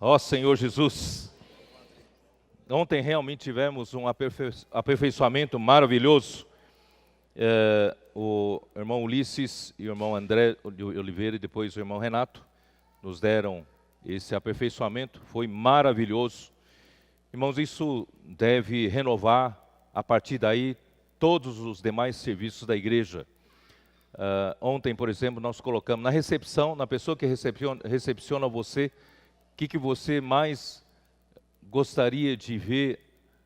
Ó Senhor Jesus, ontem realmente tivemos um aperfeiçoamento maravilhoso. O irmão Ulisses e o irmão André Oliveira e depois o irmão Renato nos deram esse aperfeiçoamento, foi maravilhoso. Irmãos, isso deve renovar a partir daí todos os demais serviços da igreja. Ontem, por exemplo, nós colocamos na recepção, na pessoa que recepciona você, o que você mais gostaria de ver,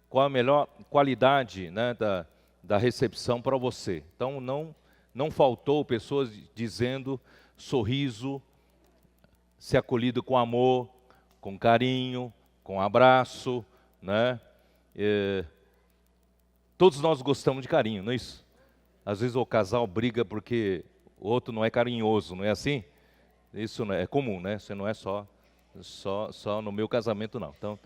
qual a melhor qualidade, né, da recepção para você. Então não faltou pessoas dizendo sorriso, ser acolhido com amor, com carinho, com abraço, né? Todos nós gostamos de carinho, não é isso? Às vezes o casal briga porque o outro não é carinhoso, não é assim? Isso é comum, né? Isso não é só no meu casamento, não. Então,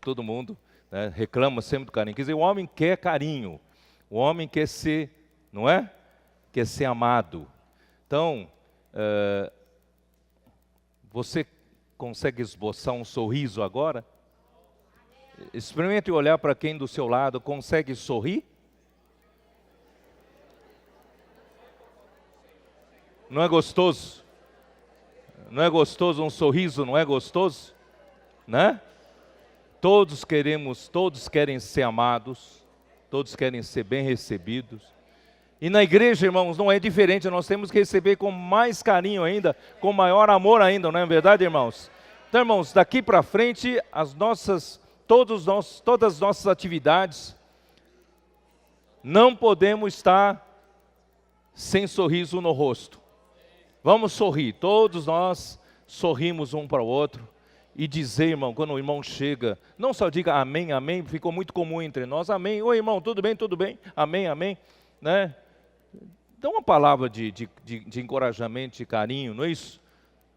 todo mundo, né, reclama sempre do carinho. Quer dizer, o homem quer carinho, o homem quer ser, não é? Quer ser amado. Então, você consegue esboçar um sorriso agora? Experimente olhar para quem do seu lado, consegue sorrir? Não é gostoso? Não é gostoso um sorriso, não é gostoso? Né? Todos querem ser amados, todos querem ser bem recebidos. E na igreja, irmãos, não é diferente, nós temos que receber com mais carinho ainda, com maior amor ainda, não é verdade, irmãos? Então, irmãos, daqui para frente, todas as nossas atividades, não podemos estar sem sorriso no rosto. Vamos sorrir, todos nós sorrimos um para o outro e dizer, irmão, quando o irmão chega, não só diga amém, amém, ficou muito comum entre nós, amém, oi irmão, tudo bem, amém, amém, né? Dá uma palavra de encorajamento, de carinho, não é isso?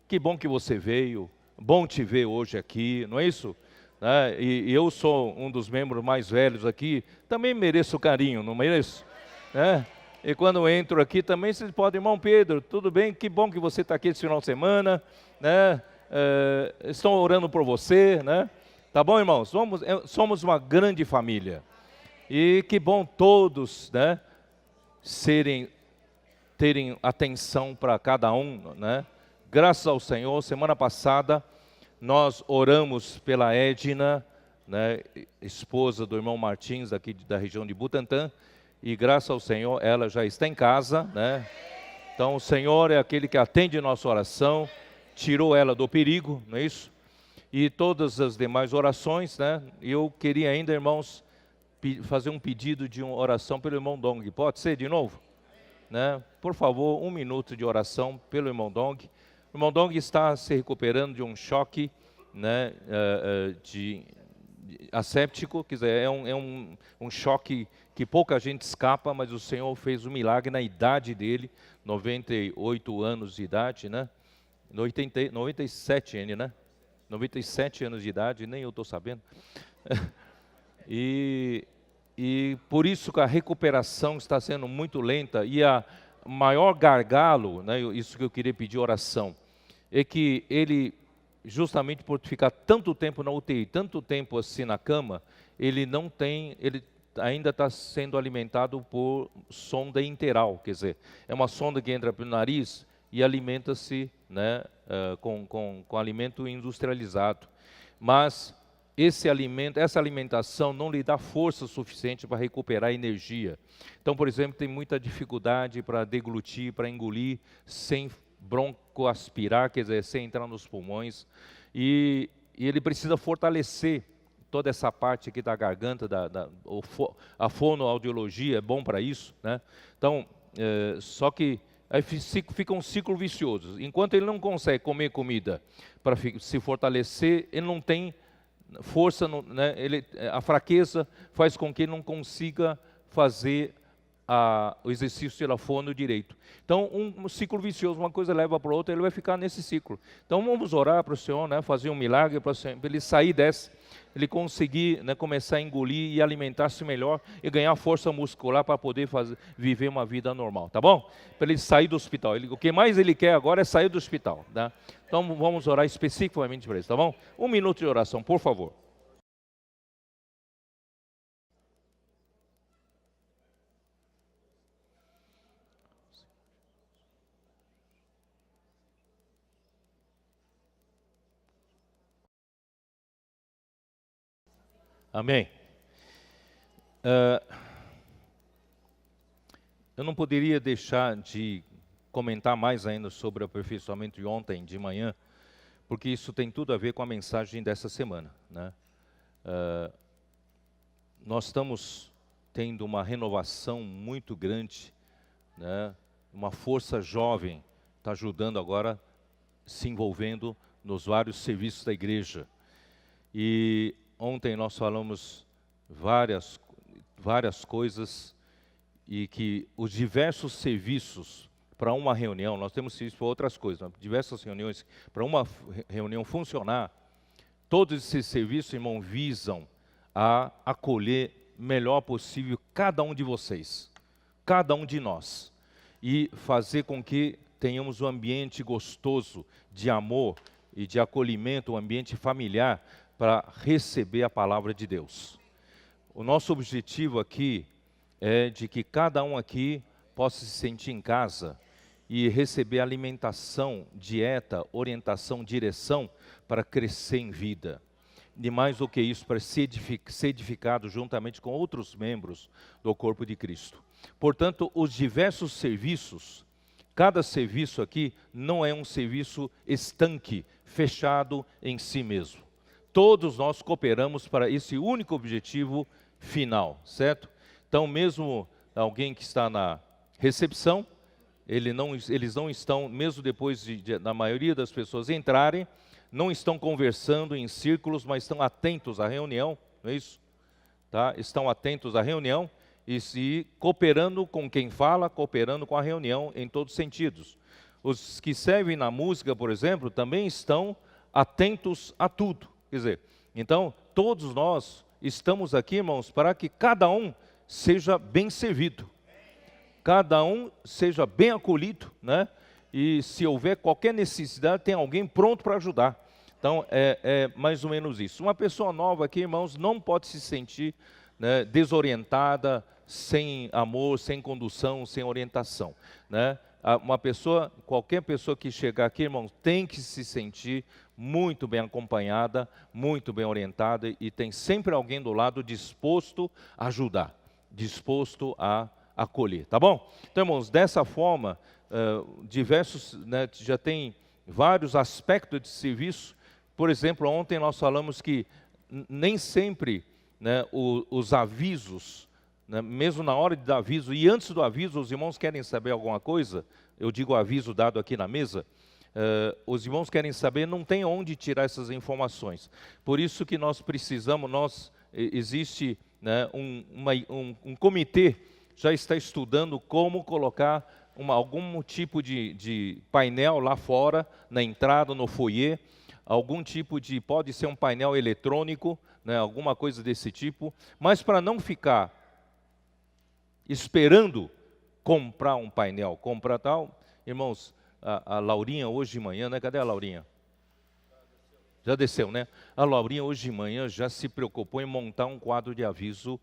Que bom que você veio, bom te ver hoje aqui, não é isso? Né? E eu sou um dos membros mais velhos aqui, também mereço carinho, não mereço? Né? E quando eu entro aqui também, vocês podem, irmão Pedro, tudo bem? Que bom que você está aqui esse final de semana, né? Estão orando por você, né? Tá bom, irmãos? Somos uma grande família. E que bom todos, né, terem atenção para cada um, né? Graças ao Senhor, semana passada nós oramos pela Edna, né, esposa do irmão Martins, aqui da região de Butantã, e graças ao Senhor ela já está em casa, né? Então o Senhor é aquele que atende nossa oração, tirou ela do perigo, não é isso? E todas as demais orações, né? Eu queria ainda, irmãos, fazer um pedido de uma oração pelo irmão Dong. Pode ser de novo? Né? Por favor, 1 minuto de oração pelo irmão Dong. O irmão Dong está se recuperando de um choque, né, asséptico, quer dizer, é um choque que pouca gente escapa, mas o Senhor fez um milagre na idade dele, 98 anos de idade, né? 97 né? 97 anos de idade, nem eu estou sabendo. E por isso que a recuperação está sendo muito lenta, e a maior gargalo, né, isso que eu queria pedir oração, é que ele, justamente por ficar tanto tempo na UTI, tanto tempo assim na cama, ele ainda está sendo alimentado por sonda interal, quer dizer, é uma sonda que entra pelo nariz e alimenta-se, né, com alimento industrializado. Mas essa alimentação não lhe dá força suficiente para recuperar energia. Então, por exemplo, tem muita dificuldade para deglutir, para engolir, sem broncoaspirar, quer dizer, sem entrar nos pulmões. E ele precisa fortalecer toda essa parte aqui da garganta, a fonoaudiologia é bom para isso, né? Então, só que aí fica um ciclo vicioso. Enquanto ele não consegue comer comida para se fortalecer, ele não tem força, né? A fraqueza faz com que ele não consiga fazer o exercício da fono direito. Então, um ciclo vicioso, uma coisa leva para outra, ele vai ficar nesse ciclo. Então, vamos orar para o Senhor, né, fazer um milagre para ele sair dessa, ele conseguir, né, começar a engolir e alimentar-se melhor e ganhar força muscular para poder viver uma vida normal, tá bom? Para ele sair do hospital. O que mais ele quer agora é sair do hospital, tá? Então, vamos orar especificamente para isso, tá bom? 1 minuto de oração, por favor. Amém. Eu não poderia deixar de comentar mais ainda sobre o aperfeiçoamento de ontem de manhã, porque isso tem tudo a ver com a mensagem dessa semana, né? Nós estamos tendo uma renovação muito grande, né? Uma força jovem está ajudando agora, se envolvendo nos vários serviços da igreja. E ontem nós falamos várias coisas, e que os diversos serviços para uma reunião, nós temos serviço para outras coisas, diversas reuniões, para uma reunião funcionar, todos esses serviços, irmão, visam a acolher melhor possível cada um de vocês, cada um de nós, e fazer com que tenhamos um ambiente gostoso de amor e de acolhimento, um ambiente familiar para receber a palavra de Deus. O nosso objetivo aqui é de que cada um aqui possa se sentir em casa e receber alimentação, dieta, orientação, direção para crescer em vida. E mais do que isso, para ser edificado juntamente com outros membros do corpo de Cristo. Portanto, os diversos serviços, cada serviço aqui não é um serviço estanque, fechado em si mesmo. Todos nós cooperamos para esse único objetivo final, certo? Então, mesmo alguém que está na recepção, eles não estão, mesmo depois da maioria das pessoas entrarem, não estão conversando em círculos, mas estão atentos à reunião, não é isso? Tá? Estão atentos à reunião e se cooperando com quem fala, cooperando com a reunião em todos os sentidos. Os que servem na música, por exemplo, também estão atentos a tudo. Quer dizer, então, todos nós estamos aqui, irmãos, para que cada um seja bem servido, cada um seja bem acolhido, né? E se houver qualquer necessidade, tem alguém pronto para ajudar. Então, é mais ou menos isso. Uma pessoa nova aqui, irmãos, não pode se sentir, né, desorientada, sem amor, sem condução, sem orientação, né? Qualquer pessoa que chegar aqui, irmãos, tem que se sentir muito bem acompanhada, muito bem orientada, e tem sempre alguém do lado disposto a ajudar, disposto a acolher, tá bom? Então, irmãos, dessa forma, né, já tem vários aspectos de serviço. Por exemplo, ontem nós falamos que nem sempre, né, os avisos, né, mesmo na hora de dar aviso e antes do aviso, os irmãos querem saber alguma coisa, eu digo o aviso dado aqui na mesa, os irmãos querem saber, não tem onde tirar essas informações. Por isso que nós precisamos, existe, né, um comitê, já está estudando como colocar algum tipo de painel lá fora, na entrada, no foyer, algum tipo pode ser um painel eletrônico, né, alguma coisa desse tipo, mas para não ficar esperando comprar um painel, comprar tal, irmãos, a Laurinha hoje de manhã, né? Cadê a Laurinha? Já desceu, né? A Laurinha hoje de manhã já se preocupou em montar um quadro de aviso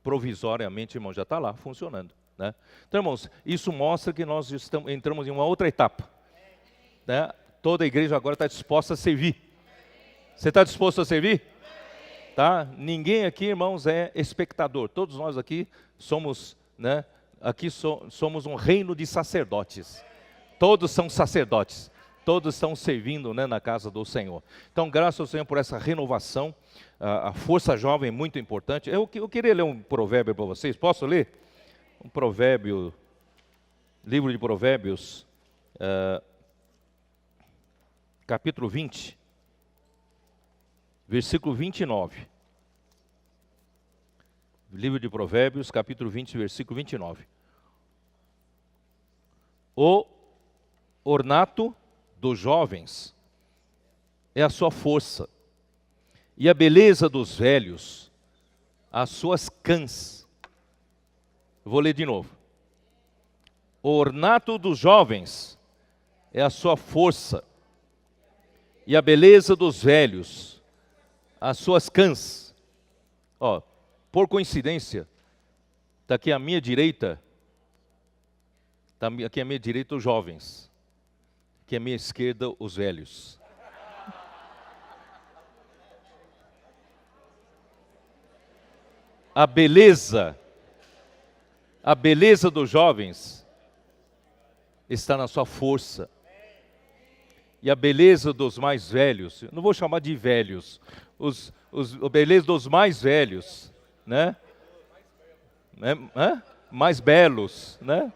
provisoriamente, irmão, já está lá funcionando, né? Então, irmãos, isso mostra que nós entramos em uma outra etapa, né? Toda a igreja agora está disposta a servir. Você está disposto a servir? Tá? Ninguém aqui, irmãos, é espectador. Todos nós aqui somos, né? Aqui somos um reino de sacerdotes. Todos são sacerdotes. Todos estão servindo, né, na casa do Senhor. Então, graças ao Senhor por essa renovação. A força jovem é muito importante. Eu queria ler um provérbio para vocês. Posso ler? Um provérbio, livro de Provérbios, capítulo 20, versículo 29. Livro de Provérbios, capítulo 20, versículo 29. O ornato dos jovens é a sua força, e a beleza dos velhos, as suas cãs. Eu vou ler de novo. O ornato dos jovens é a sua força, e a beleza dos velhos, as suas cãs. Ó, por coincidência, está aqui à minha direita, aqui à minha direita os jovens, aqui à minha esquerda os velhos. A beleza dos jovens está na sua força. E a beleza dos mais velhos, não vou chamar de velhos, a beleza dos mais velhos, né? Mais belos, né?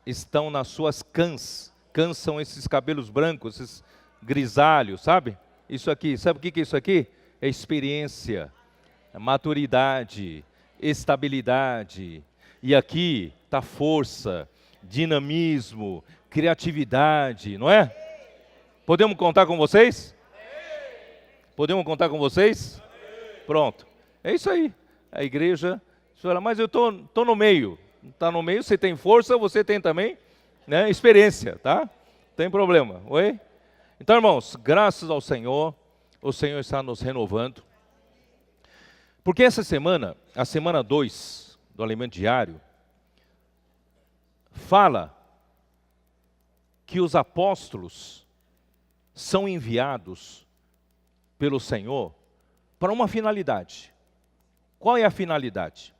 Estão nas suas cãs. Cãs são esses cabelos brancos, esses grisalhos, sabe? Isso aqui, sabe o que é isso aqui? É experiência, é maturidade, estabilidade. E aqui está força, dinamismo, criatividade, não é? Podemos contar com vocês? Podemos contar com vocês? Pronto. É isso aí. A igreja, senhora, mas eu estou no meio. Está no meio, você tem força, você tem também, né, experiência, tá? Não tem problema, oi? Então, irmãos, graças ao Senhor, o Senhor está nos renovando. Porque essa semana, a semana 2 do Alimento Diário, fala que os apóstolos são enviados pelo Senhor para uma finalidade. Qual é a finalidade?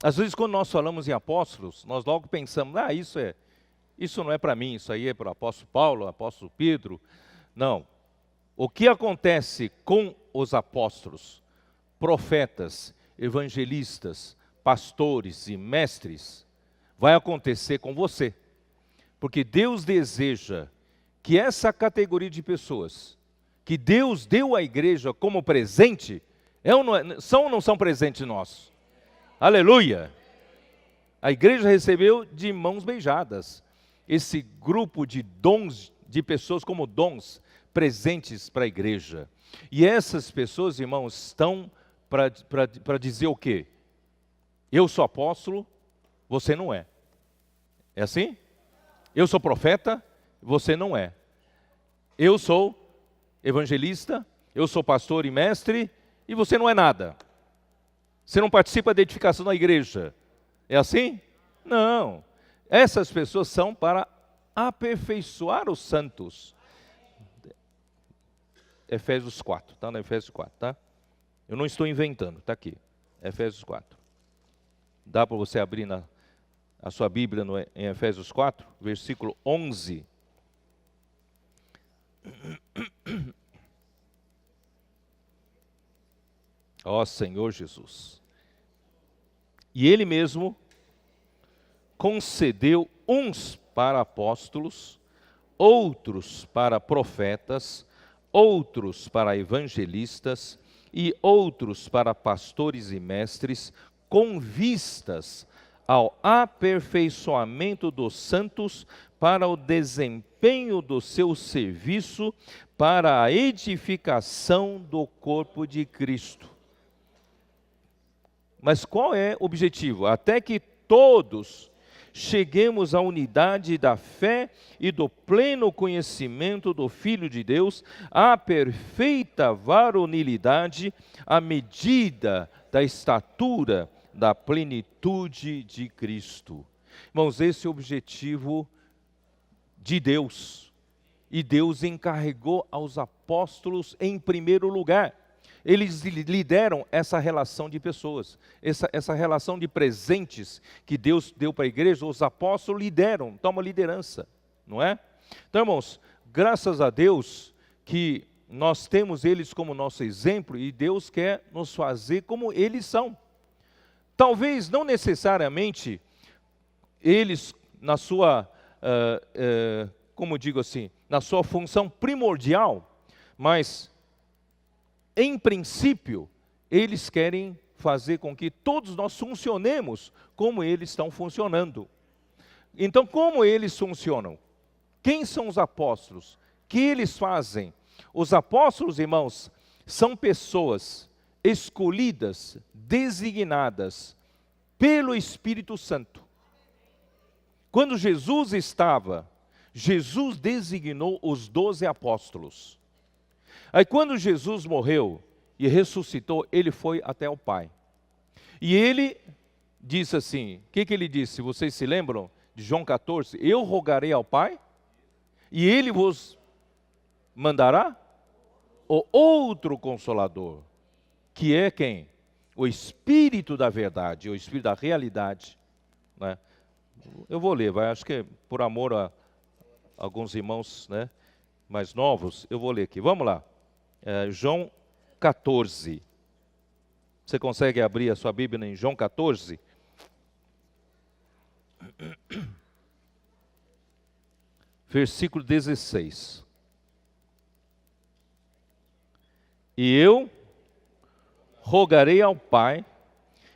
Às vezes, quando nós falamos em apóstolos, nós logo pensamos, isso não é para mim, isso aí é para o apóstolo Paulo, o apóstolo Pedro. Não. O que acontece com os apóstolos, profetas, evangelistas, pastores e mestres, vai acontecer com você. Porque Deus deseja que essa categoria de pessoas, que Deus deu à igreja como presente, são ou não são presentes nossos? Aleluia! A igreja recebeu de mãos beijadas esse grupo de dons, de pessoas como dons presentes para a igreja. E essas pessoas, irmãos, estão para dizer o quê? Eu sou apóstolo, você não é. É assim? Eu sou profeta, você não é. Eu sou evangelista, eu sou pastor e mestre, e você não é nada. Você não participa da edificação da igreja. É assim? Não. Essas pessoas são para aperfeiçoar os santos. Efésios 4, está no Efésios 4, tá? Eu não estou inventando, está aqui. Efésios 4. Dá para você abrir a sua Bíblia em Efésios 4, versículo 11. Ó Senhor Jesus. E Ele mesmo concedeu uns para apóstolos, outros para profetas, outros para evangelistas e outros para pastores e mestres, com vistas ao aperfeiçoamento dos santos para o desempenho do seu serviço, para a edificação do corpo de Cristo. Mas qual é o objetivo? Até que todos cheguemos à unidade da fé e do pleno conhecimento do Filho de Deus, à perfeita varonilidade, à medida da estatura da plenitude de Cristo. Irmãos, esse é o objetivo de Deus. E Deus encarregou aos apóstolos em primeiro lugar. Eles lideram essa relação de pessoas, essa relação de presentes que Deus deu para a igreja, os apóstolos lideram, tomam liderança, não é? Então, irmãos, graças a Deus que nós temos eles como nosso exemplo e Deus quer nos fazer como eles são. Talvez não necessariamente eles na sua, como digo assim, na sua função primordial, mas em princípio, eles querem fazer com que todos nós funcionemos como eles estão funcionando. Então, como eles funcionam? Quem são os apóstolos? O que eles fazem? Os apóstolos, irmãos, são pessoas escolhidas, designadas pelo Espírito Santo. Quando Jesus designou os 12 apóstolos. Aí quando Jesus morreu e ressuscitou, ele foi até o Pai. E ele disse assim, o que ele disse? Vocês se lembram de João 14? Eu rogarei ao Pai e ele vos mandará o outro Consolador, que é quem? O Espírito da verdade, o Espírito da realidade, né? Eu vou ler, acho que por amor a alguns irmãos, né, mais novos, eu vou ler aqui. Vamos lá. João 14. Você consegue abrir a sua Bíblia em João 14? Versículo 16. E eu rogarei ao Pai,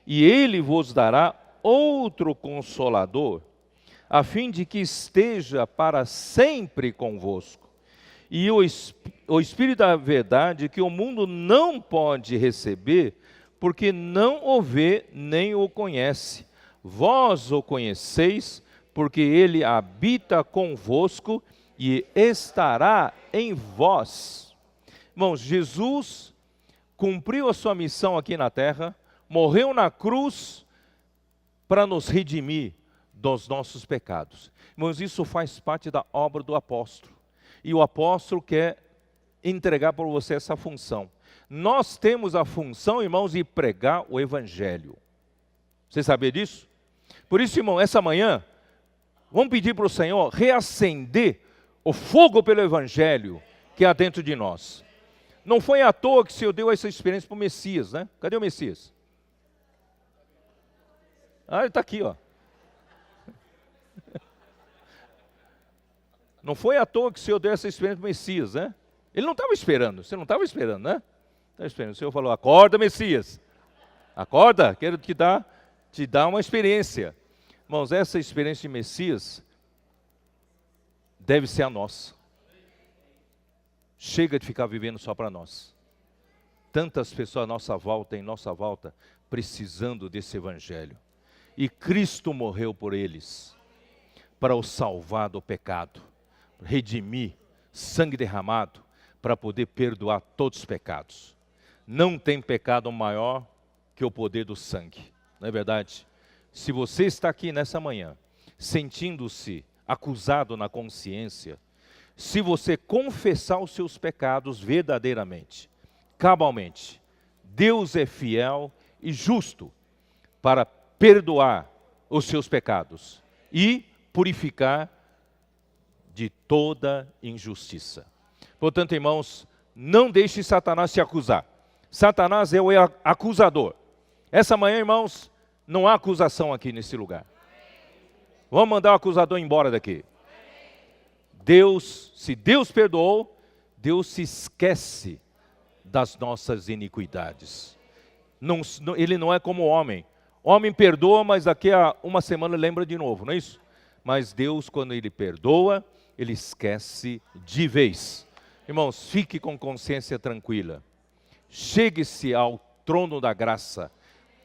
e Ele vos dará outro Consolador, a fim de que esteja para sempre convosco. E o Espírito da verdade, que o mundo não pode receber, porque não o vê nem o conhece. Vós o conheceis, porque ele habita convosco e estará em vós. Irmãos, Jesus cumpriu a sua missão aqui na terra, morreu na cruz para nos redimir dos nossos pecados. Irmãos, isso faz parte da obra do apóstolo. E o apóstolo quer entregar para você essa função. Nós temos a função, irmãos, de pregar o Evangelho. Você sabia disso? Por isso, irmão, essa manhã, vamos pedir para o Senhor reacender o fogo pelo Evangelho que há dentro de nós. Não foi à toa que o Senhor deu essa experiência para o Messias, né? Cadê o Messias? Ah, ele está aqui, ó. Não foi à toa que o Senhor deu essa experiência para o Messias, né? Ele não estava esperando, você não estava esperando, né? Estava esperando. O Senhor falou, acorda, Messias. Acorda, quero te dar uma experiência. Irmãos, essa experiência de Messias deve ser a nossa. Chega de ficar vivendo só para nós. Tantas pessoas à nossa volta, em nossa volta, precisando desse Evangelho. E Cristo morreu por eles, para os salvar do pecado, redimir, sangue derramado, para poder perdoar todos os pecados. Não tem pecado maior que o poder do sangue, não é verdade? Se você está aqui nessa manhã, sentindo-se acusado na consciência, se você confessar os seus pecados verdadeiramente, cabalmente, Deus é fiel e justo para perdoar os seus pecados e purificar de toda injustiça. Portanto, irmãos, não deixe Satanás te acusar. Satanás é o acusador. Essa manhã, irmãos, não há acusação aqui nesse lugar. Vamos mandar o acusador embora daqui. Deus, se Deus perdoou, Deus se esquece das nossas iniquidades. Ele não é como o homem. O homem perdoa, mas daqui a uma semana lembra de novo, não é isso? Mas Deus, quando Ele perdoa, Ele esquece de vez. Irmãos, fique com consciência tranquila. Chegue-se ao trono da graça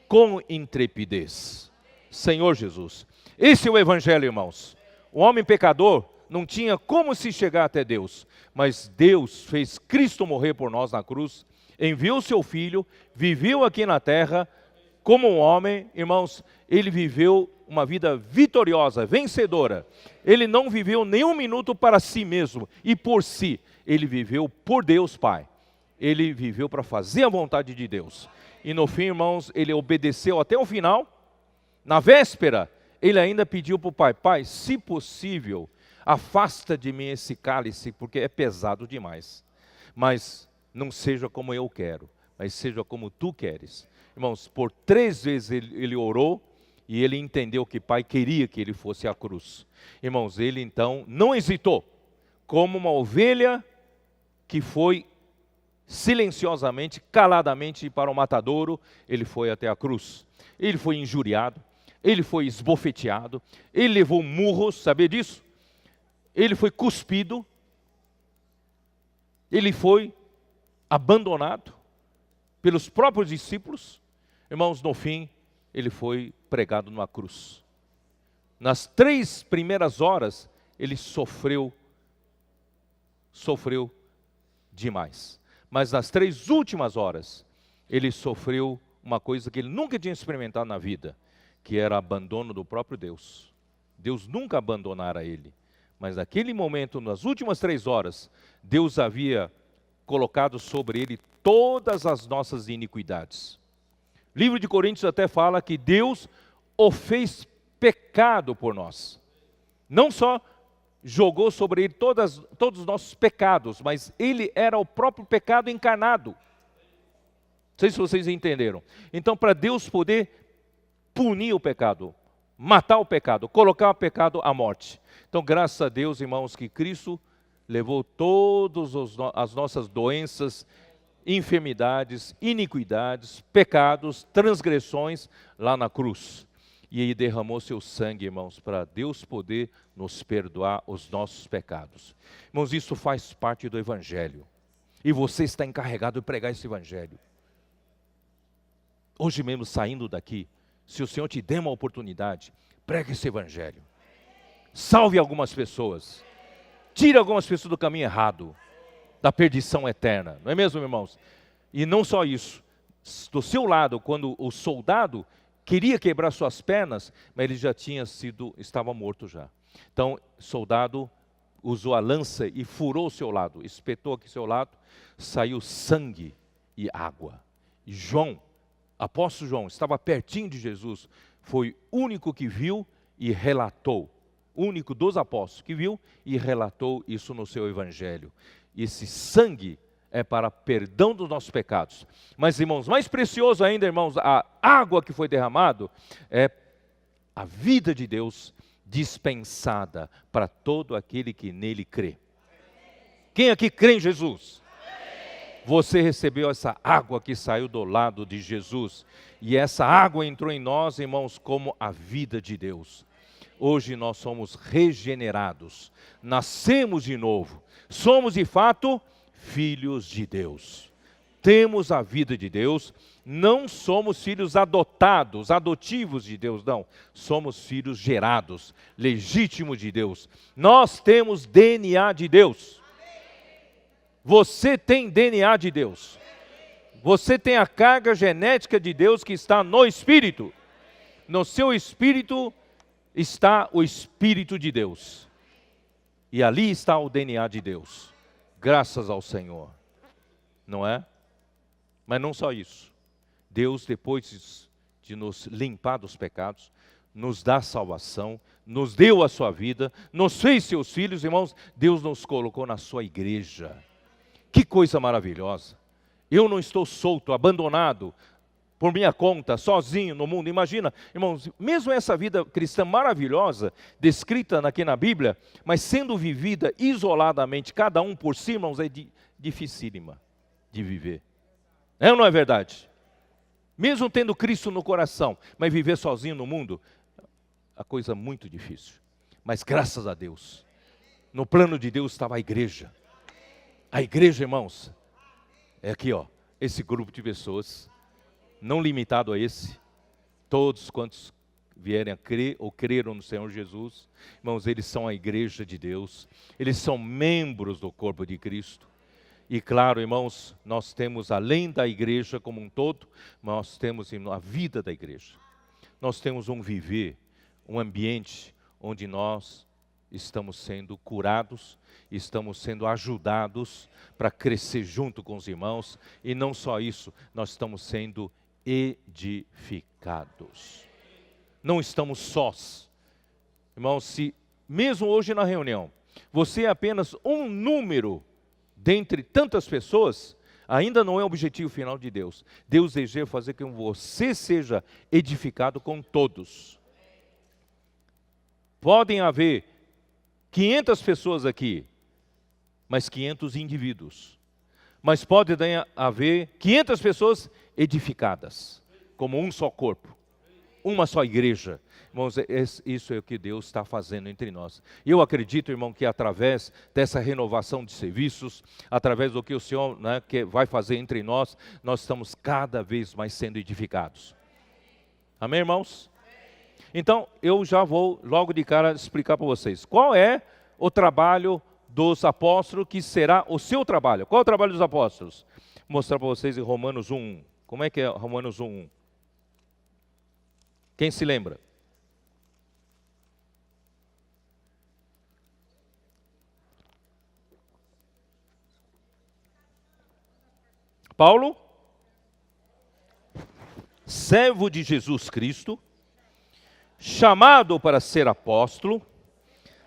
com intrepidez. Senhor Jesus, esse é o Evangelho, irmãos. O homem pecador não tinha como se chegar até Deus, mas Deus fez Cristo morrer por nós na cruz, enviou seu Filho, viveu aqui na terra como um homem, irmãos, ele viveu uma vida vitoriosa, vencedora. Ele não viveu nenhum minuto para si mesmo e por si, ele viveu por Deus Pai. Ele viveu para fazer a vontade de Deus. E no fim, irmãos, ele obedeceu até o final. Na véspera, ele ainda pediu para o Pai, Pai, se possível, afasta de mim esse cálice, porque é pesado demais. Mas não seja como eu quero, mas seja como tu queres. Irmãos, por 3 vezes ele orou e ele entendeu que o Pai queria que ele fosse à cruz. Irmãos, ele então não hesitou, como uma ovelha que foi silenciosamente, caladamente para o matadouro, ele foi até a cruz. Ele foi injuriado, ele foi esbofeteado, ele levou murros, sabia disso? Ele foi cuspido, ele foi abandonado pelos próprios discípulos. Irmãos, no fim, ele foi pregado numa cruz. Nas 3 primeiras horas, ele sofreu demais. Mas nas 3 últimas horas, ele sofreu uma coisa que ele nunca tinha experimentado na vida, que era abandono do próprio Deus. Deus nunca abandonara ele. Mas naquele momento, nas últimas 3 horas, Deus havia colocado sobre ele todas as nossas iniquidades. O livro de Coríntios até fala que Deus o fez pecado por nós. Não só jogou sobre ele todos os nossos pecados, mas ele era o próprio pecado encarnado. Não sei se vocês entenderam. Então, para Deus poder punir o pecado, matar o pecado, colocar o pecado à morte. Então, graças a Deus, irmãos, que Cristo levou todas as nossas doenças, enfermidades, iniquidades, pecados, transgressões lá na cruz. E aí derramou seu sangue, irmãos, para Deus poder nos perdoar os nossos pecados. Irmãos, isso faz parte do Evangelho. E você está encarregado de pregar esse Evangelho. Hoje mesmo, saindo daqui, se o Senhor te der uma oportunidade, pregue esse Evangelho. Salve algumas pessoas. Tire algumas pessoas do caminho errado, da perdição eterna. Não é mesmo, irmãos? E não só isso. Do seu lado, quando o soldado queria quebrar suas pernas, mas ele já estava morto já. Então, o soldado usou a lança e furou o seu lado, espetou aqui o seu lado, saiu sangue e água. E João, apóstolo João, estava pertinho de Jesus, foi o único que viu e relatou, o único dos apóstolos que viu e relatou isso no seu evangelho. E esse sangue é para perdão dos nossos pecados. Mas, irmãos, mais precioso ainda, irmãos, a água que foi derramado é a vida de Deus dispensada para todo aquele que nele crê. Quem aqui crê em Jesus? Você recebeu essa água que saiu do lado de Jesus. E essa água entrou em nós, irmãos, como a vida de Deus. Hoje nós somos regenerados, nascemos de novo, somos de fato filhos de Deus. Temos a vida de Deus, não somos filhos adotados, adotivos de Deus, não. Somos filhos gerados, legítimos de Deus. Nós temos DNA de Deus. Você tem DNA de Deus. Você tem a carga genética de Deus que está no Espírito. No seu Espírito está o Espírito de Deus. E ali está o DNA de Deus. Graças ao Senhor. Não é? Mas não só isso. Deus, depois de nos limpar dos pecados, nos dá salvação, nos deu a sua vida, nos fez seus filhos, irmãos. Deus nos colocou na sua igreja. Que coisa maravilhosa. Eu não estou solto, abandonado, por minha conta, sozinho no mundo. Imagina, irmãos, mesmo essa vida cristã maravilhosa, descrita aqui na Bíblia, mas sendo vivida isoladamente, cada um por si, irmãos, é dificílima de viver. É ou não é verdade? Mesmo tendo Cristo no coração, mas viver sozinho no mundo, a coisa muito difícil. Mas graças a Deus, no plano de Deus estava a igreja. A igreja, irmãos, é aqui, ó, esse grupo de pessoas, não limitado a esse, todos quantos vierem a crer ou creram no Senhor Jesus, irmãos, eles são a igreja de Deus, eles são membros do corpo de Cristo. E claro, irmãos, nós temos, além da igreja como um todo, nós temos a vida da igreja. Nós temos um viver, um ambiente onde nós estamos sendo curados, estamos sendo ajudados para crescer junto com os irmãos. E não só isso, nós estamos sendo edificados. Não estamos sós. Irmãos, se mesmo hoje na reunião, você é apenas um número dentre tantas pessoas, ainda não é o objetivo final de Deus. Deus deseja fazer com que você seja edificado com todos. Podem haver 500 pessoas aqui, mas 500 indivíduos. Mas pode haver 500 pessoas edificadas, como um só corpo, uma só igreja. Irmãos, isso é o que Deus está fazendo entre nós. E eu acredito, irmão, que através dessa renovação de serviços, através do que o Senhor, né, que vai fazer entre nós, nós estamos cada vez mais sendo edificados. Amém, irmãos? Então, eu já vou logo de cara explicar para vocês. Qual é o trabalho dos apóstolos, que será o seu trabalho? Qual é o trabalho dos apóstolos? Vou mostrar para vocês em Romanos 1. Como é que é Romanos 1? Quem se lembra? Paulo, servo de Jesus Cristo, chamado para ser apóstolo,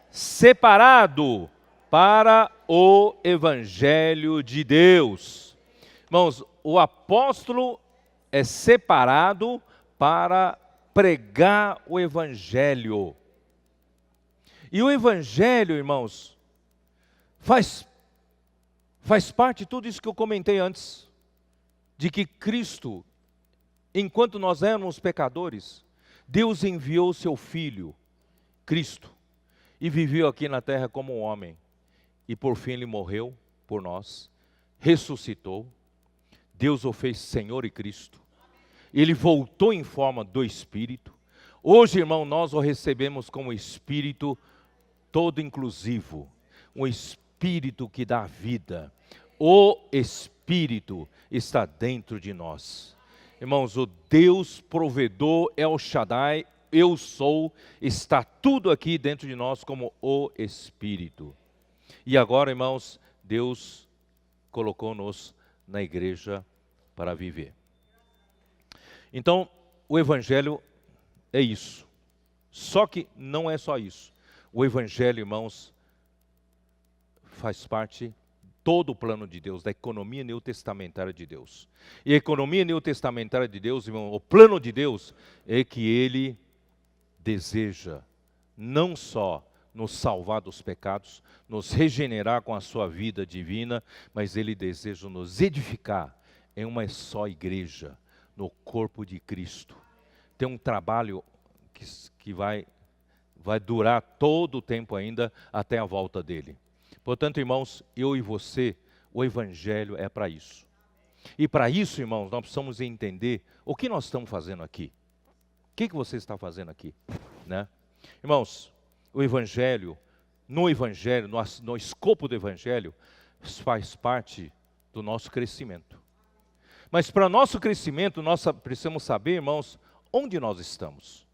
separado para o Evangelho de Deus. Irmãos, o apóstolo é separado para pregar o Evangelho. E o Evangelho, irmãos, faz parte de tudo isso que eu comentei antes, de que Cristo, enquanto nós éramos pecadores, Deus enviou o seu Filho, Cristo, e viveu aqui na terra como um homem. E por fim ele morreu por nós, ressuscitou, Deus o fez Senhor e Cristo. Ele voltou em forma do Espírito. Hoje, irmão, nós o recebemos como Espírito todo inclusivo, um Espírito que dá vida. O Espírito está dentro de nós. Irmãos, o Deus provedor, El Shaddai, eu sou, está tudo aqui dentro de nós como o Espírito. E agora, irmãos, Deus colocou-nos na igreja para viver. Então, o Evangelho é isso. Só que não é só isso. O Evangelho, irmãos, faz parte todo o plano de Deus, da economia neotestamentária de Deus. E a economia neotestamentária de Deus, irmão, o plano de Deus é que Ele deseja não só nos salvar dos pecados, nos regenerar com a sua vida divina, mas Ele deseja nos edificar em uma só igreja, no corpo de Cristo. Tem um trabalho que vai durar todo o tempo ainda, até a volta dEle. Portanto, irmãos, eu e você, o Evangelho é para isso. E para isso, irmãos, nós precisamos entender o que nós estamos fazendo aqui. O que você está fazendo aqui? Né? Irmãos, o Evangelho, no escopo do Evangelho, faz parte do nosso crescimento. Mas para nosso crescimento, nós precisamos saber, irmãos, onde nós estamos.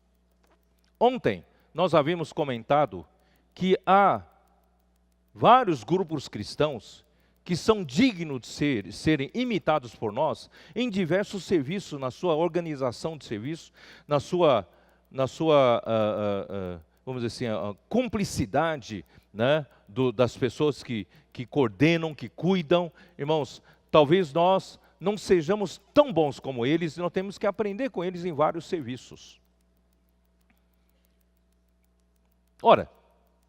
Ontem, nós havíamos comentado que há vários grupos cristãos que são dignos de serem imitados por nós em diversos serviços, na sua organização de serviço, na sua vamos dizer assim, a cumplicidade, né, das pessoas que coordenam, que cuidam. Irmãos, talvez nós não sejamos tão bons como eles, e nós temos que aprender com eles em vários serviços. Ora,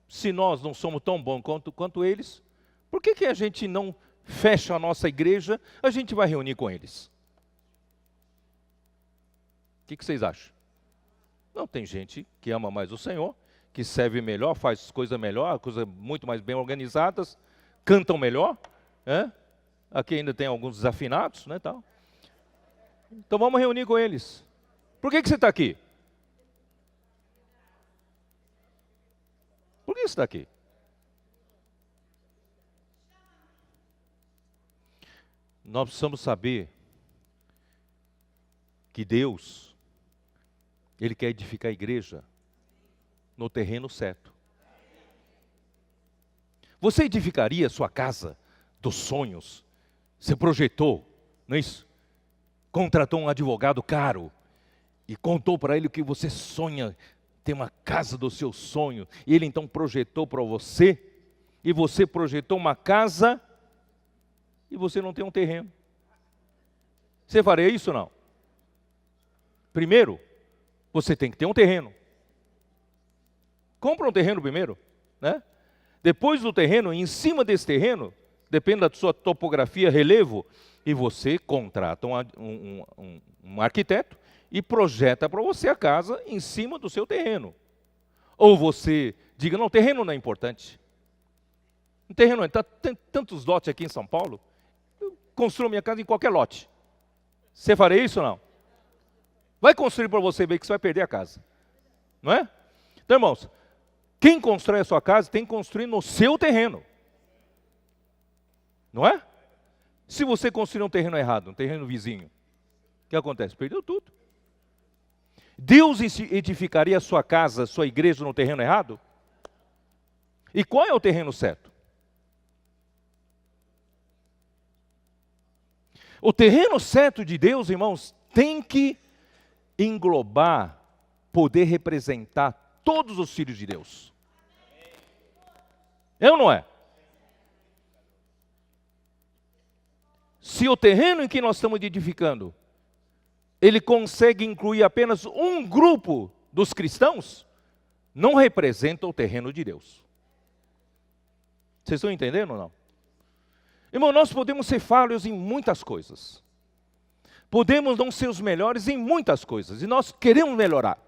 se nós não somos tão bons quanto eles, por que a gente não fecha a nossa igreja, a gente vai reunir com eles? O que vocês acham? Não, tem gente que ama mais o Senhor, que serve melhor, faz coisas melhor, coisas muito mais bem organizadas, cantam melhor, né? Aqui ainda tem alguns desafinados, né, tal. Então vamos reunir com eles. Por que você está aqui? Por que você está aqui? Nós precisamos saber que Deus, Ele quer edificar a igreja no terreno certo. Você edificaria a sua casa dos sonhos? Você projetou, não é isso? Contratou um advogado caro e contou para ele o que você sonha, ter uma casa do seu sonho. E ele então projetou para você, e você projetou uma casa, e você não tem um terreno. Você faria isso ou não? Primeiro, você tem que ter um terreno. Compra um terreno primeiro, né? Depois do terreno, em cima desse terreno, depende da sua topografia, relevo, e você contrata um arquiteto e projeta para você a casa em cima do seu terreno. Ou você diga, não, terreno não é importante. Um terreno não é, tem tantos lotes aqui em São Paulo, eu construo minha casa em qualquer lote. Você faria isso ou não? Vai construir para você ver que você vai perder a casa. Não é? Então, irmãos, quem constrói a sua casa tem que construir no seu terreno. Não é? Se você construir um terreno errado, um terreno vizinho, o que acontece? Perdeu tudo. Deus edificaria a sua casa, a sua igreja no terreno errado? E qual é o terreno certo? O terreno certo de Deus, irmãos, tem que englobar, poder representar todos os filhos de Deus. É ou não é? Se o terreno em que nós estamos edificando, ele consegue incluir apenas um grupo dos cristãos, não representa o terreno de Deus. Vocês estão entendendo ou não? Irmão, nós podemos ser falhos em muitas coisas. Podemos não ser os melhores em muitas coisas. E nós queremos melhorar.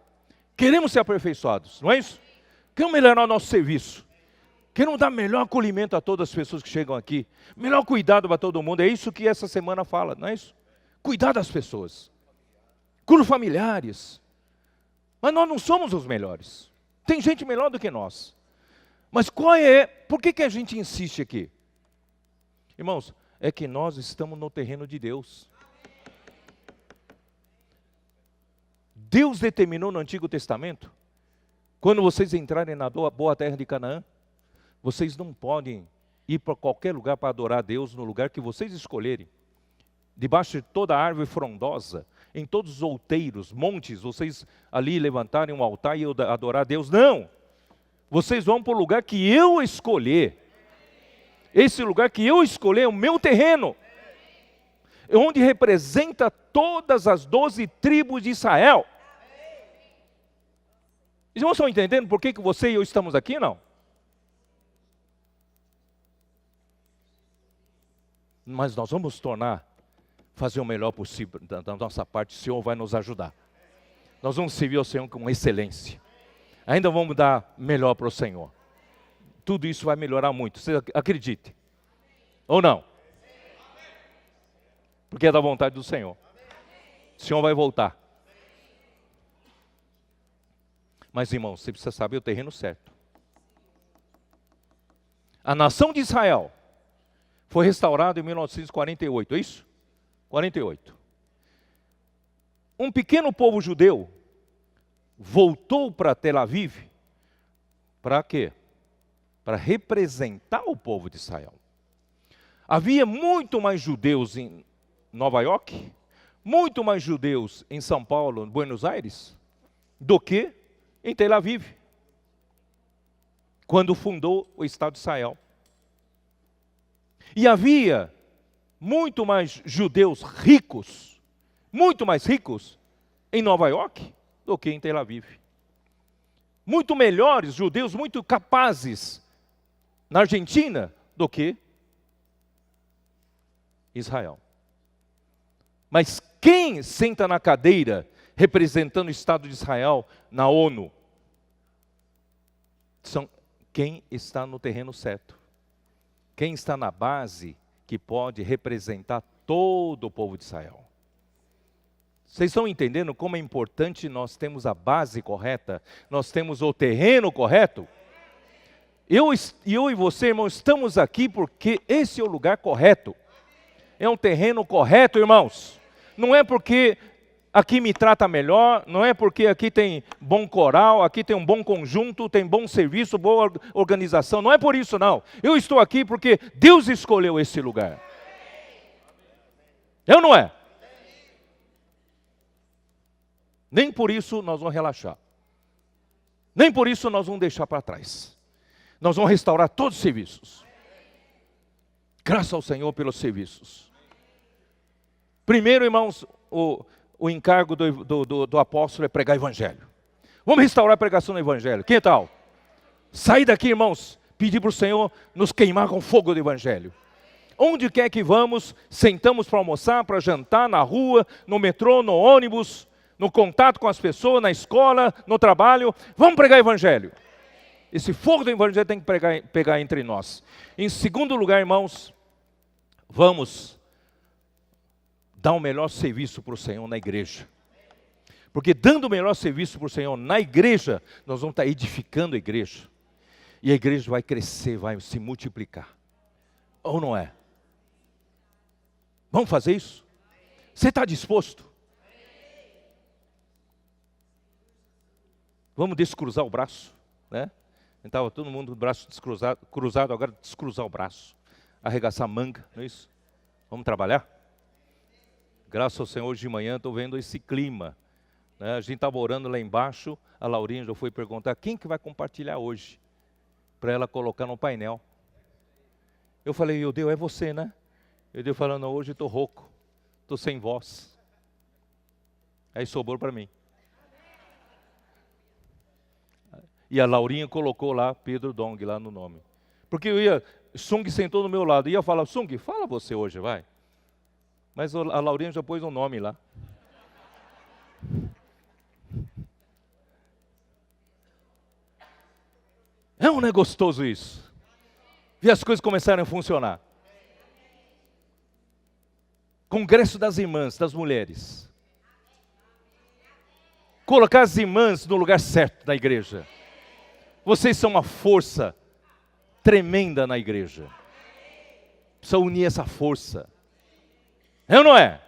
Queremos ser aperfeiçoados, não é isso? Queremos melhorar o nosso serviço. Queremos dar melhor acolhimento a todas as pessoas que chegam aqui. Melhor cuidado para todo mundo. É isso que essa semana fala, não é isso? Cuidar das pessoas. Curos familiares. Mas nós não somos os melhores. Tem gente melhor do que nós. Mas por que a gente insiste aqui? Irmãos, é que nós estamos no terreno de Deus. Deus determinou no Antigo Testamento, quando vocês entrarem na boa terra de Canaã, vocês não podem ir para qualquer lugar para adorar a Deus no lugar que vocês escolherem. Debaixo de toda árvore frondosa, em todos os outeiros, montes, vocês ali levantarem um altar e adorar a Deus. Não! Vocês vão para o lugar que eu escolher. Esse lugar que eu escolher é o meu terreno. É onde representa todas as 12 tribos de Israel. Os irmãos estão entendendo por que você e eu estamos aqui, não? Mas nós vamos fazer o melhor possível da nossa parte. O Senhor vai nos ajudar. Nós vamos servir ao Senhor com excelência. Ainda vamos dar melhor para o Senhor. Tudo isso vai melhorar muito. Você acredite. Ou não? Porque é da vontade do Senhor. O Senhor vai voltar. Mas, irmãos, você precisa saber o terreno certo. A nação de Israel foi restaurada em 1948, é isso? 48. Um pequeno povo judeu voltou para Tel Aviv. Para quê? Para representar o povo de Israel. Havia muito mais judeus em Nova York, muito mais judeus em São Paulo, em Buenos Aires, do que em Tel Aviv, quando fundou o Estado de Israel. E havia muito mais judeus ricos, muito mais ricos em Nova York do que em Tel Aviv. Muito melhores judeus, muito capazes na Argentina do que Israel. Mas quem senta na cadeira representando o Estado de Israel na ONU? São quem está no terreno certo. Quem está na base que pode representar todo o povo de Israel. Vocês estão entendendo como é importante nós termos a base correta? Nós temos o terreno correto? Eu e você, irmão, estamos aqui porque esse é o lugar correto. É um terreno correto, irmãos. Não é porque aqui me trata melhor, não é porque aqui tem bom coral, aqui tem um bom conjunto, tem bom serviço, boa organização. Não é por isso, não. Eu estou aqui porque Deus escolheu esse lugar. É ou não é? Nem por isso nós vamos relaxar. Nem por isso nós vamos deixar para trás. Nós vamos restaurar todos os serviços. Graças ao Senhor pelos serviços. Primeiro, irmãos, o encargo do apóstolo é pregar o evangelho. Vamos restaurar a pregação do evangelho. Que tal? Sair daqui, irmãos, pedir para o Senhor nos queimar com fogo do evangelho. onde quer que vamos, sentamos para almoçar, para jantar, na rua, no metrô, no ônibus, no contato com as pessoas, na escola, no trabalho. Vamos pregar evangelho. Esse fogo do evangelho tem que pegar entre nós. Em segundo lugar, irmãos, vamos dar o melhor serviço para o Senhor na igreja. Porque dando o melhor serviço para o Senhor na igreja, nós vamos estar edificando a igreja. E a igreja vai crescer, vai se multiplicar. Ou não é? Vamos fazer isso? Você está disposto? Vamos descruzar o braço, né? Estava todo mundo com o braço cruzado, agora descruzar o braço. Arregaçar a manga, não é isso? Vamos trabalhar? Graças ao Senhor, hoje de manhã estou vendo esse clima. Né? A gente estava orando lá embaixo, a Laurinha já foi perguntar, quem que vai compartilhar hoje? Para ela colocar no painel. Eu falei, meu Deus, é você, né? Eu Deus falando, não, hoje estou rouco, estou sem voz. Aí sobrou para mim. E a Laurinha colocou lá Pedro Dong, lá no nome. Porque Sung sentou do meu lado, ia falar, Sung, fala você hoje, vai. Mas a Laurinha já pôs um nome lá. Não é gostoso isso? E as coisas começaram a funcionar. Congresso das irmãs, das mulheres. Colocar as irmãs no lugar certo na igreja. Vocês são uma força tremenda na igreja. Precisa unir essa força. É ou não é?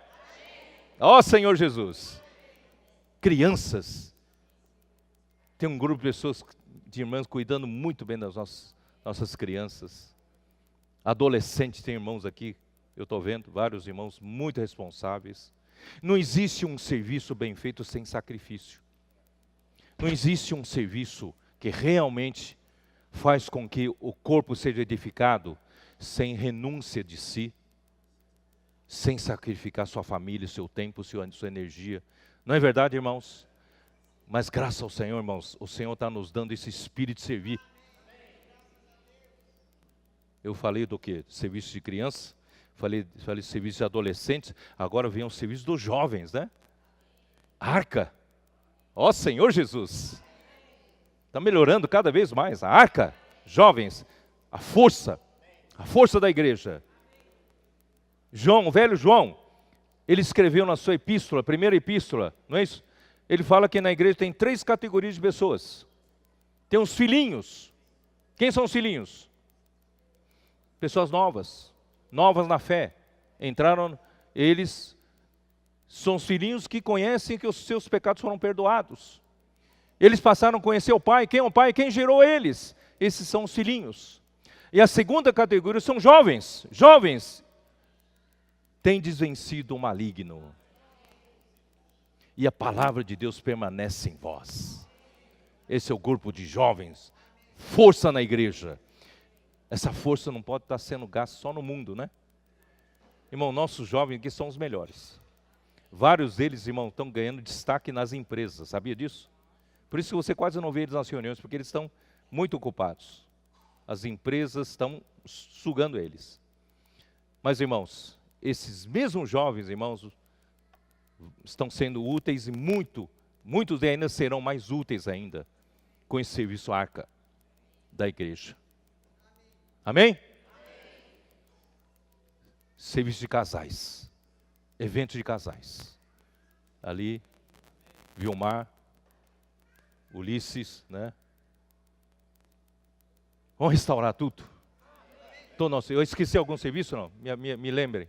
Ó Senhor Jesus. Crianças. Tem um grupo de pessoas, de irmãs, cuidando muito bem das nossas crianças. Adolescentes, tem irmãos aqui, eu estou vendo, vários irmãos muito responsáveis. Não existe um serviço bem feito sem sacrifício. Não existe um serviço que realmente faz com que o corpo seja edificado sem renúncia de si, sem sacrificar sua família, seu tempo, sua energia. Não é verdade, irmãos? Mas graças ao Senhor, irmãos, o Senhor está nos dando esse espírito de servir. Eu falei do quê? Serviço de criança, falei de serviço de adolescentes, agora vem o serviço dos jovens, né? Arca. Ó Senhor Jesus. Está melhorando cada vez mais. A arca, jovens, a força da igreja. João, o velho João, ele escreveu na sua epístola, primeira epístola, não é isso? Ele fala que na igreja tem 3 categorias de pessoas. Tem os filhinhos. Quem são os filhinhos? Pessoas novas na fé. Entraram, eles são os filhinhos que conhecem que os seus pecados foram perdoados. Eles passaram a conhecer o Pai. Quem é o Pai? Quem gerou eles? Esses são os filhinhos. E a segunda categoria são jovens. Jovens têm desvencido o maligno. E a palavra de Deus permanece em vós. Esse é o grupo de jovens. Força na igreja. Essa força não pode estar sendo gasta só no mundo, né? Irmão, nossos jovens aqui são os melhores. Vários deles, irmão, estão ganhando destaque nas empresas. Sabia disso? Por isso que você quase não vê eles nas reuniões, porque eles estão muito ocupados. As empresas estão sugando eles. Mas, irmãos, esses mesmos jovens, irmãos, estão sendo úteis e muitos ainda serão mais úteis ainda com esse serviço arca da igreja. Amém? Serviço de casais, evento de casais. Ali, Vilmar, Ulisses, né? Vamos restaurar tudo. Eu esqueci algum serviço, não? Me lembrem.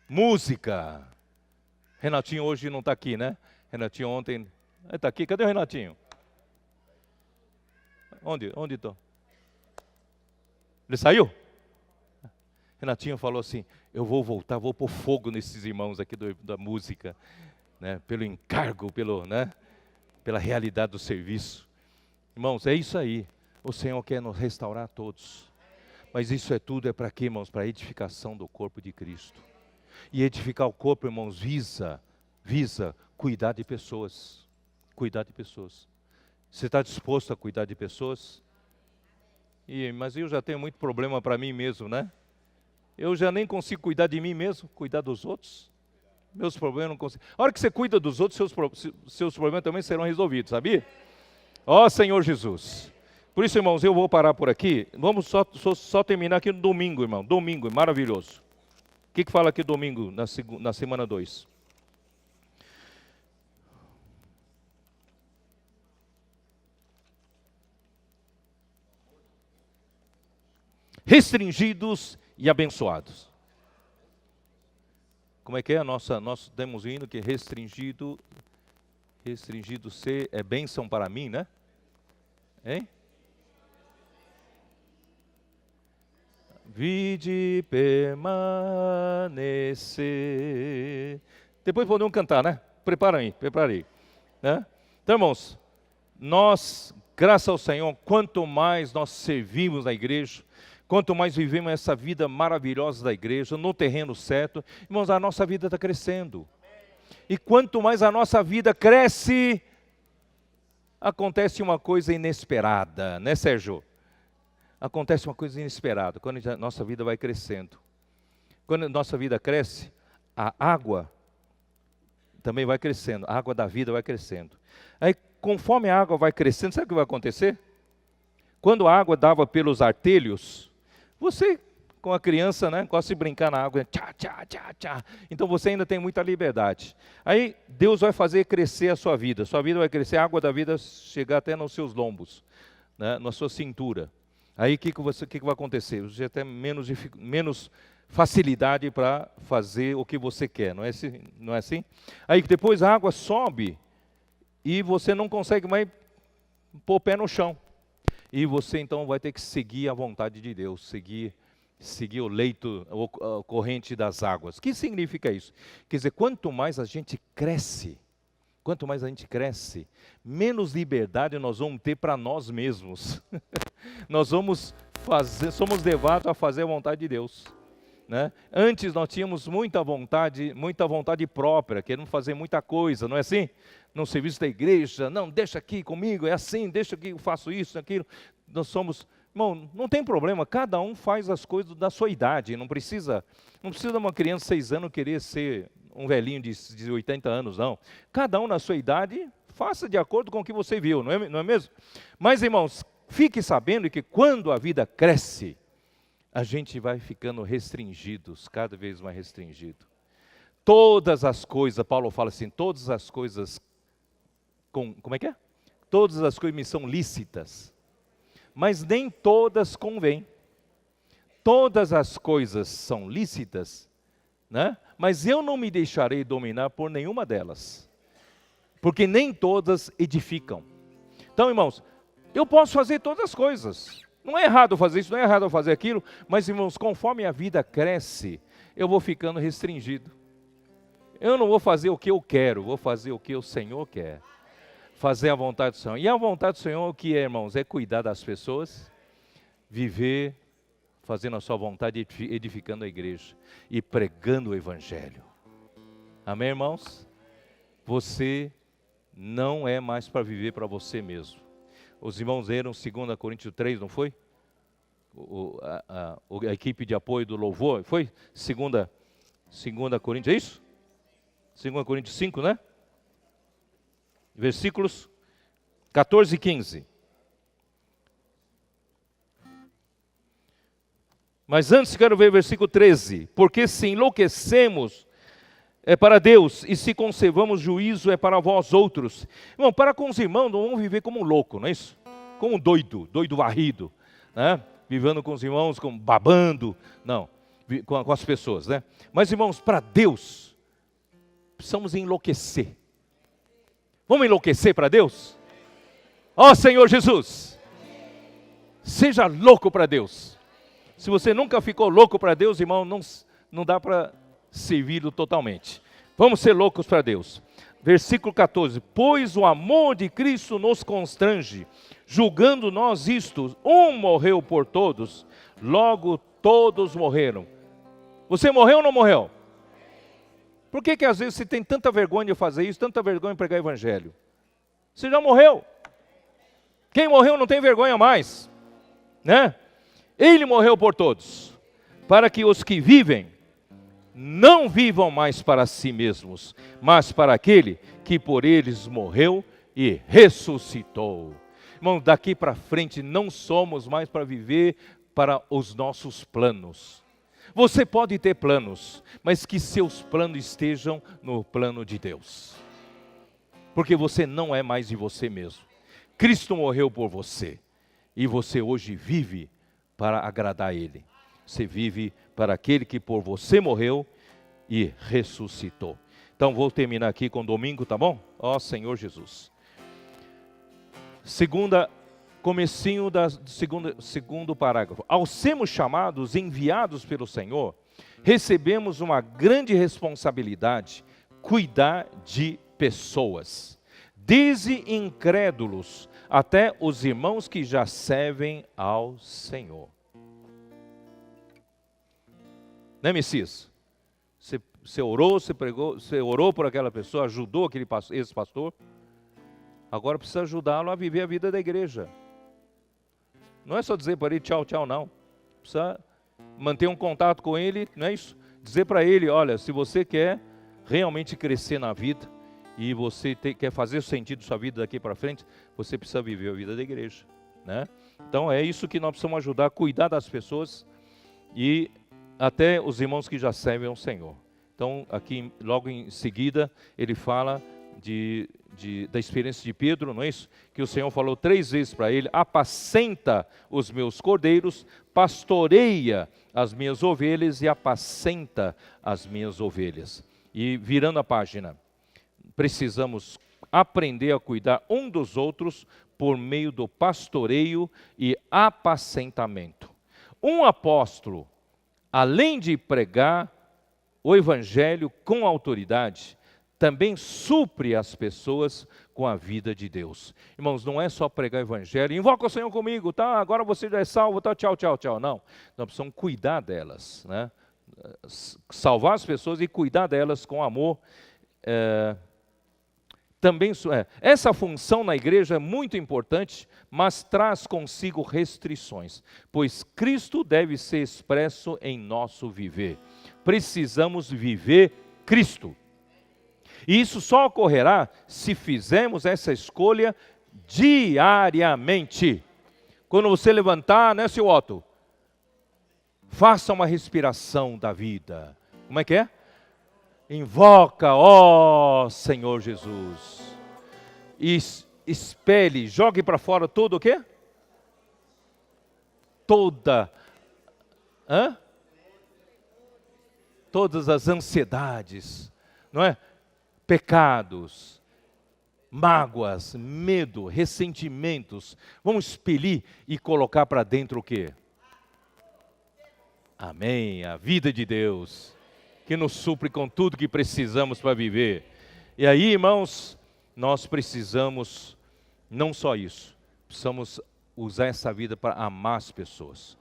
Música. Renatinho hoje não está aqui, né? Renatinho ontem... Está aqui, cadê o Renatinho? Onde estou? Ele saiu? Renatinho falou assim, eu vou voltar, vou pôr fogo nesses irmãos aqui da música, né? Pelo encargo, pela realidade do serviço. Irmãos, é isso aí. O Senhor quer nos restaurar todos. Mas isso tudo é para quê, irmãos? Para a edificação do corpo de Cristo. E edificar o corpo, irmãos, visa cuidar de pessoas. Cuidar de pessoas. Você está disposto a cuidar de pessoas? Mas eu já tenho muito problema para mim mesmo, né? Eu já nem consigo cuidar de mim mesmo, cuidar dos outros. Meus problemas eu não consigo. A hora que você cuida dos outros, seus problemas também serão resolvidos, sabia? Ó Senhor Jesus. Por isso, irmãos, eu vou parar por aqui. Vamos só terminar aqui no domingo, irmão. Domingo, maravilhoso. O que fala aqui domingo, na semana 2? Restringidos e abençoados. Como é que é? Nós temos um hino que restringido ser é bênção para mim, né? Hein? Vide permanecer. Depois podemos cantar, né? Preparei. Né? Então, irmãos, nós, graças ao Senhor, quanto mais nós servimos na igreja, quanto mais vivemos essa vida maravilhosa da igreja, no terreno certo, irmãos, a nossa vida está crescendo. E quanto mais a nossa vida cresce, acontece uma coisa inesperada, né, Sérgio? Acontece uma coisa inesperada, quando a nossa vida vai crescendo. Quando a nossa vida cresce, a água também vai crescendo, a água da vida vai crescendo. Aí, conforme a água vai crescendo, sabe o que vai acontecer? Quando a água dava pelos artelhos, você, com a criança, né, gosta de brincar na água, tchá, tchá, tchá, tchá. Então você ainda tem muita liberdade. Aí Deus vai fazer crescer a sua vida vai crescer, a água da vida chegar até nos seus lombos, né, na sua cintura. Aí o que vai acontecer? Você tem menos facilidade para fazer o que você quer, não é assim? Aí depois a água sobe e você não consegue mais pôr o pé no chão. E você então vai ter que seguir a vontade de Deus, seguir o leito, a corrente das águas. O que significa isso? Quer dizer, quanto mais a gente cresce, menos liberdade nós vamos ter para nós mesmos. Somos levados a fazer a vontade de Deus. Né? Antes nós tínhamos muita vontade própria, querendo fazer muita coisa, não é assim? No serviço da igreja, não, deixa aqui comigo, é assim, deixa aqui, eu faço isso, aquilo. Nós somos, irmão, não tem problema, cada um faz as coisas da sua idade, não precisa uma criança de 6 anos querer ser um velhinho de 80 anos, não. Cada um na sua idade, faça de acordo com o que você viu, não é mesmo? Mas, irmãos, fique sabendo que quando a vida cresce, a gente vai ficando restringidos, cada vez mais restringido. Todas as coisas, Paulo fala assim, todas as coisas, como é que é? Todas as coisas me são lícitas, mas nem todas convêm. Todas as coisas são lícitas, né? Mas eu não me deixarei dominar por nenhuma delas, porque nem todas edificam. Então, irmãos, eu posso fazer todas as coisas. Não é errado fazer isso, não é errado fazer aquilo, mas, irmãos, conforme a vida cresce, eu vou ficando restringido. Eu não vou fazer o que eu quero, vou fazer o que o Senhor quer. Fazer a vontade do Senhor. E a vontade do Senhor, o que é, irmãos? É cuidar das pessoas, viver, fazendo a sua vontade, edificando a igreja e pregando o Evangelho. Amém, irmãos? Você não é mais para viver para você mesmo. Os irmãos leram 2 Coríntios 3, não foi? A equipe de apoio do louvor, foi? 2 Coríntios, é isso? 2 Coríntios 5, né? Versículos 14 e 15. Mas antes quero ver o versículo 13. Porque se enlouquecemos é para Deus, e se conservamos juízo é para vós outros. Irmão, para com os irmãos não vamos viver como um louco, não é isso? Como um doido varrido, né? Vivendo com os irmãos, babando, não, com as pessoas, né? Mas, irmãos, para Deus, precisamos enlouquecer. Vamos enlouquecer para Deus? Ó Senhor Jesus, seja louco para Deus. Se você nunca ficou louco para Deus, irmão, não dá para servi-lo totalmente. Vamos ser loucos para Deus. Versículo 14. Pois o amor de Cristo nos constrange, julgando nós isto, um morreu por todos, logo todos morreram. Você morreu ou não morreu? Por que às vezes você tem tanta vergonha de fazer isso, tanta vergonha de pregar o Evangelho? Você já morreu. Quem morreu não tem vergonha mais. né? Ele morreu por todos, para que os que vivem não vivam mais para si mesmos, mas para aquele que por eles morreu e ressuscitou. Irmão, daqui para frente não somos mais para viver para os nossos planos. Você pode ter planos, mas que seus planos estejam no plano de Deus. Porque você não é mais de você mesmo. Cristo morreu por você. E você hoje vive para agradar a Ele. Você vive para aquele que por você morreu e ressuscitou. Então vou terminar aqui com domingo, tá bom? Ó Senhor Jesus. Segundo parágrafo. Ao sermos chamados, enviados pelo Senhor, recebemos uma grande responsabilidade, cuidar de pessoas, desde incrédulos até os irmãos que já servem ao Senhor. Né, Messias? Você orou, você pregou, você orou por aquela pessoa, ajudou esse pastor. Agora precisa ajudá-lo a viver a vida da igreja. Não é só dizer para ele tchau, tchau, não. Precisa manter um contato com ele, não é isso? Dizer para ele, olha, se você quer realmente crescer na vida e você quer fazer sentido da sua vida daqui para frente, você precisa viver a vida da igreja, né? Então é isso que nós precisamos ajudar, cuidar das pessoas e até os irmãos que já servem ao Senhor. Então aqui logo em seguida ele fala da experiência de Pedro, não é isso? Que o Senhor falou 3 vezes para ele: apacenta os meus cordeiros, pastoreia as minhas ovelhas e apacenta as minhas ovelhas. E virando a página, precisamos aprender a cuidar um dos outros por meio do pastoreio e apacentamento. Um apóstolo, além de pregar o evangelho com autoridade, também supre as pessoas com a vida de Deus. Irmãos, não é só pregar o evangelho, invoca o Senhor comigo, tá? Agora você já é salvo, tá? Tchau, tchau, tchau. Não, nós precisamos cuidar delas, né? Salvar as pessoas e cuidar delas com amor. Essa função na igreja é muito importante, mas traz consigo restrições, pois Cristo deve ser expresso em nosso viver. Precisamos viver Cristo. E isso só ocorrerá se fizermos essa escolha diariamente. Quando você levantar, né, seu Otto? Faça uma respiração da vida. Como é que é? Invoca, ó Senhor Jesus. E espelhe, jogue para fora todo o quê? Todas as ansiedades, não é? Pecados, mágoas, medo, ressentimentos. Vamos expelir e colocar para dentro o quê? Amém. A vida de Deus, que nos supre com tudo que precisamos para viver. E aí, irmãos, nós precisamos, não só isso, precisamos usar essa vida para amar as pessoas,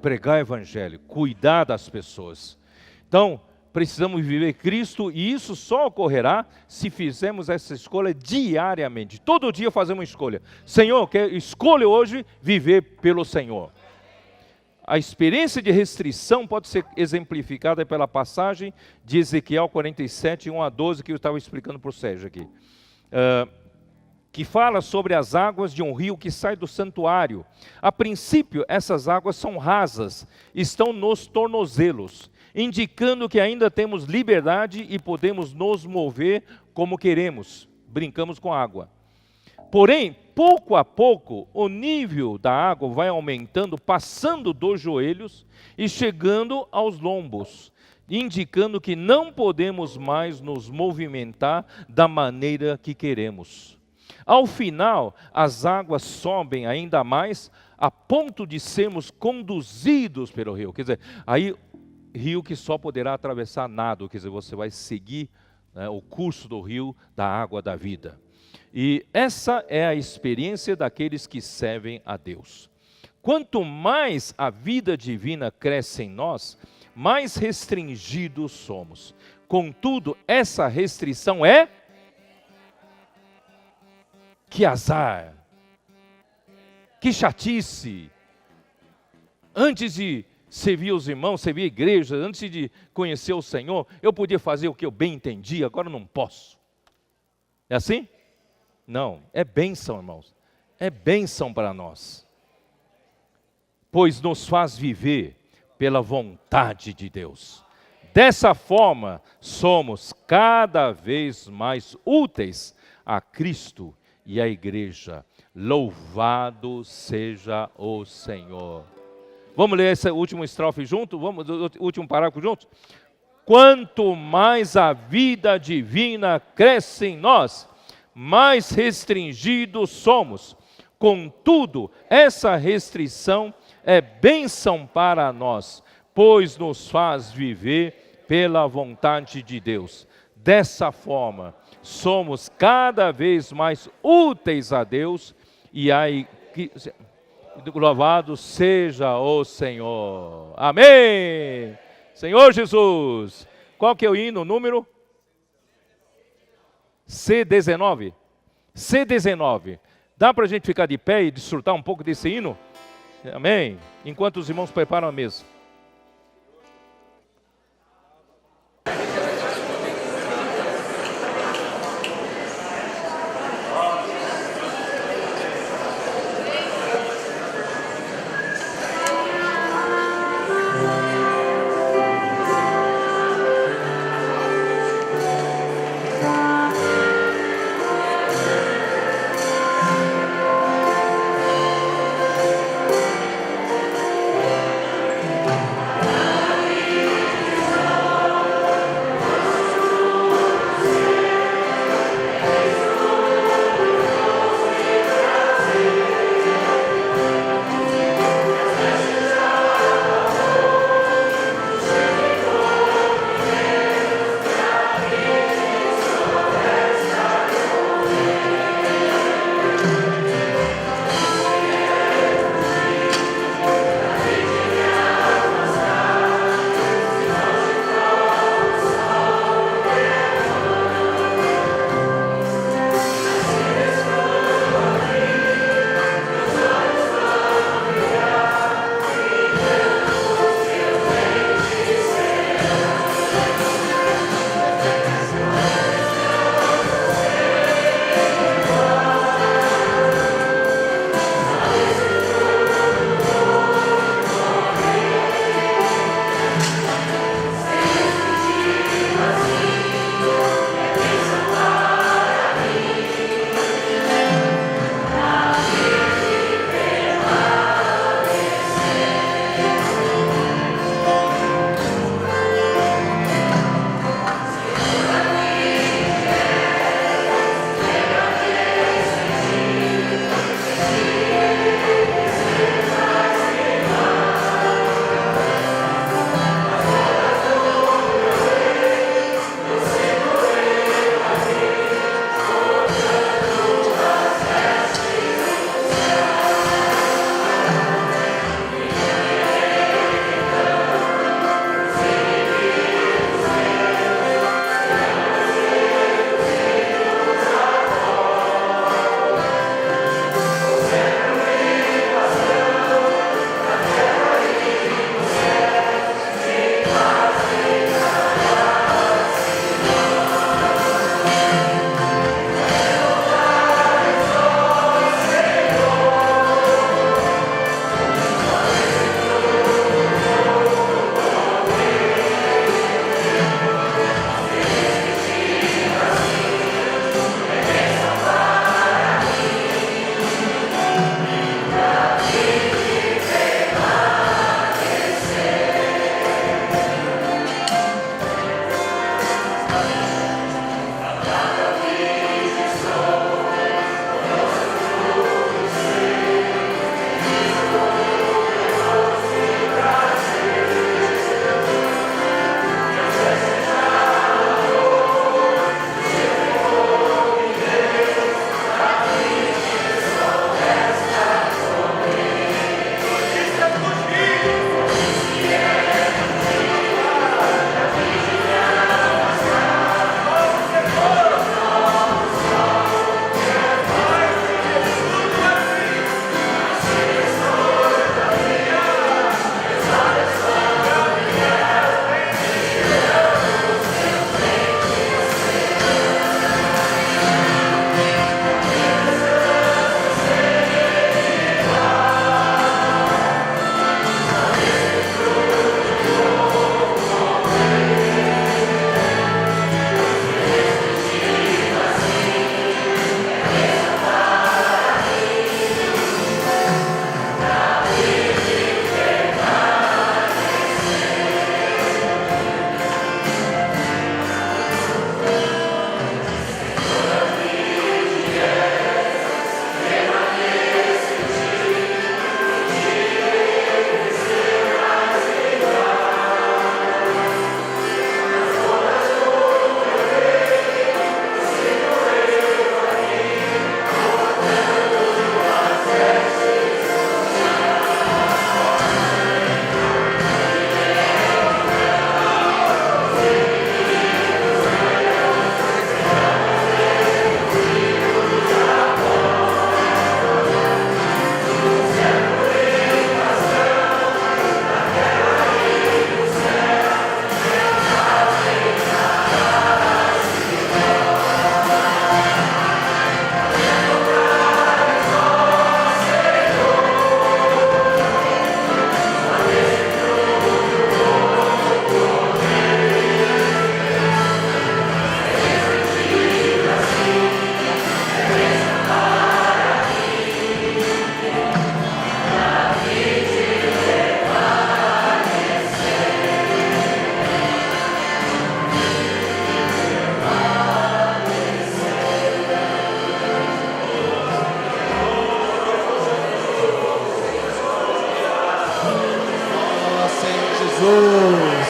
pregar o evangelho, cuidar das pessoas. Então, precisamos viver Cristo e isso só ocorrerá se fizermos essa escolha diariamente. Todo dia fazemos uma escolha. Senhor, escolho hoje viver pelo Senhor. A experiência de restrição pode ser exemplificada pela passagem de Ezequiel 47, 1 a 12, que eu estava explicando para o Sérgio aqui. Que fala sobre as águas de um rio que sai do santuário. A princípio, essas águas são rasas, estão nos tornozelos, indicando que ainda temos liberdade e podemos nos mover como queremos. Brincamos com a água. Porém, pouco a pouco, o nível da água vai aumentando, passando dos joelhos e chegando aos lombos, indicando que não podemos mais nos movimentar da maneira que queremos. Ao final, as águas sobem ainda mais, a ponto de sermos conduzidos pelo rio. Quer dizer, aí rio que só poderá atravessar nado, quer dizer, você vai seguir, né, o curso do rio da água da vida. E essa é a experiência daqueles que servem a Deus. Quanto mais a vida divina cresce em nós, mais restringidos somos. Contudo, essa restrição é... Que azar, que chatice, Antes de servir os irmãos, servir a igreja, antes de conhecer o Senhor, eu podia fazer o que eu bem entendia, agora não posso. É assim? Não, é bênção, irmãos. É bênção para nós. Pois nos faz viver pela vontade de Deus. Dessa forma, somos cada vez mais úteis a Cristo e à igreja. Louvado seja o Senhor. Vamos ler essa última estrofe junto? Vamos, o último parágrafo juntos? Quanto mais a vida divina cresce em nós, mais restringidos somos. Contudo, essa restrição é bênção para nós, pois nos faz viver pela vontade de Deus. Dessa forma, somos cada vez mais úteis a Deus e a igreja. Louvado seja o Senhor. Amém. Senhor Jesus. Qual que é o hino? Número? C19. C19. Dá para a gente ficar de pé e desfrutar um pouco desse hino? Amém. Enquanto os irmãos preparam a mesa.